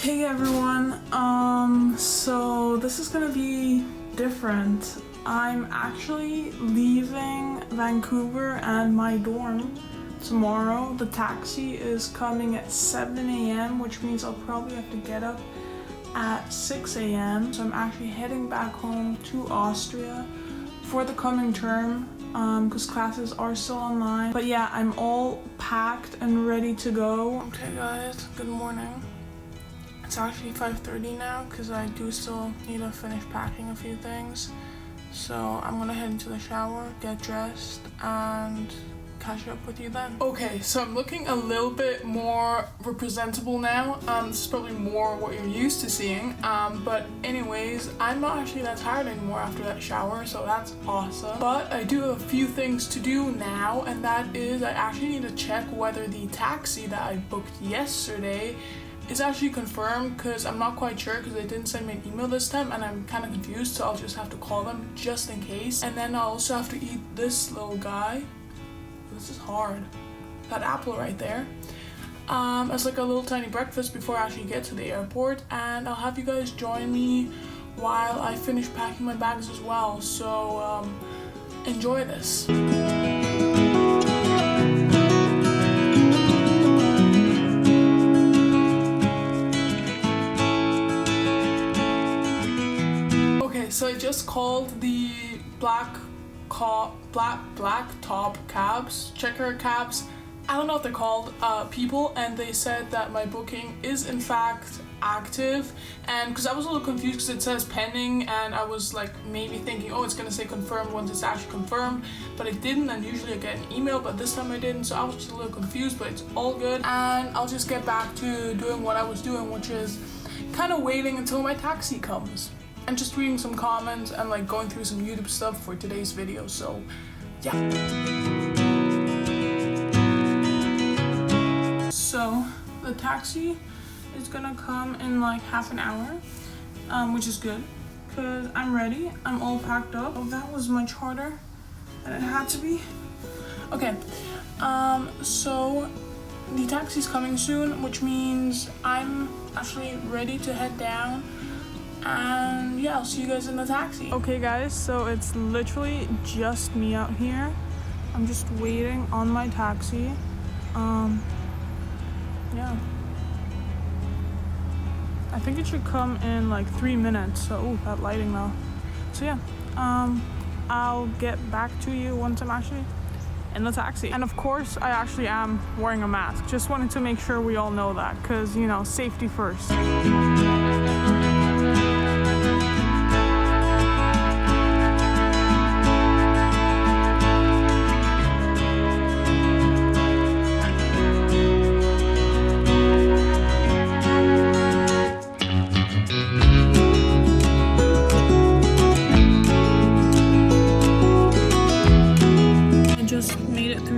Hey everyone, so this is gonna be different. I'm actually leaving Vancouver and my dorm tomorrow. The taxi is coming at 7 a.m, which means I'll probably have to get up at 6 a.m. So I'm actually heading back home to Austria for the coming term, because classes are still online. But yeah, I'm all packed and ready to go. Okay guys, good morning. It's actually 5:30 now because I do still need to finish packing a few things. So I'm gonna head into the shower, get dressed, and catch up with you then. Okay, so I'm looking a little bit more representable now. This is probably more what you're used to seeing. But anyways, I'm not actually that tired anymore after that shower, so that's awesome. But I do have a few things to do now, and that is I actually need to check whether the taxi that I booked yesterday is actually confirmed, because I'm not quite sure because they didn't send me an email this time and I'm kind of confused, so I'll just have to call them just in case. And then I'll also have to eat this little guy. This is hard. That apple right there. As like a little tiny breakfast before I actually get to the airport, and I'll have you guys join me while I finish packing my bags as well. So enjoy this. So I just called the black top cabs, checker cabs, I don't know what they're called, people, and they said that my booking is in fact active. And because I was a little confused because it says pending, and I was like maybe thinking, oh, it's gonna say confirmed once it's actually confirmed, but it didn't. And usually I get an email, but this time I didn't, so I was just a little confused, but it's all good. And I'll just get back to doing what I was doing, which is kind of waiting until my taxi comes and just reading some comments and like going through some YouTube stuff for today's video. So yeah. So the taxi is gonna come in like half an hour, which is good because I'm ready. I'm all packed up. Oh, that was much harder than it had to be. Okay, so the taxi's coming soon, which means I'm actually ready to head down. And yeah, I'll see you guys in the taxi. Okay guys, so it's literally just me out here. I'm just waiting on my taxi. Yeah. I think it should come in like 3 minutes. So, ooh, that lighting though. So yeah, I'll get back to you once I'm actually in the taxi. And of course, I actually am wearing a mask. Just wanted to make sure we all know that, because, you know, safety first.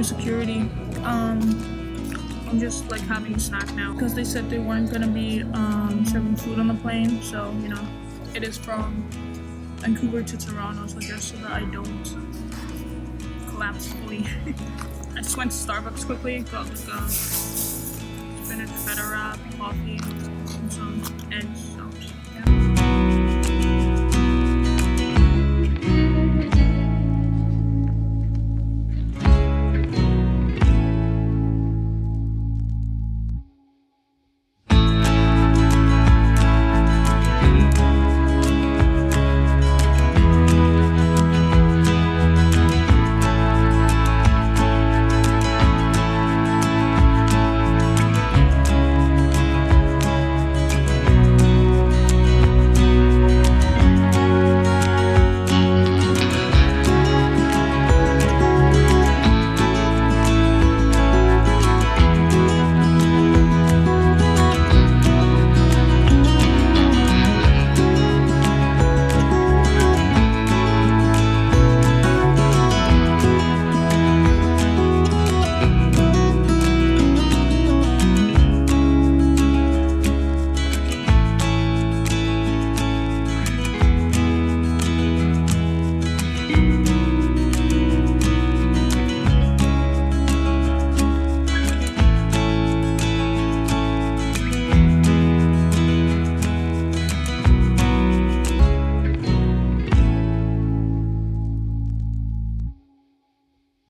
Security. I'm just like having a snack now because they said they weren't gonna be serving food on the plane, so you know, it is from Vancouver to Toronto, so just so that I don't collapse fully. I just went to Starbucks quickly, got like a spinach feta wrap, coffee, and some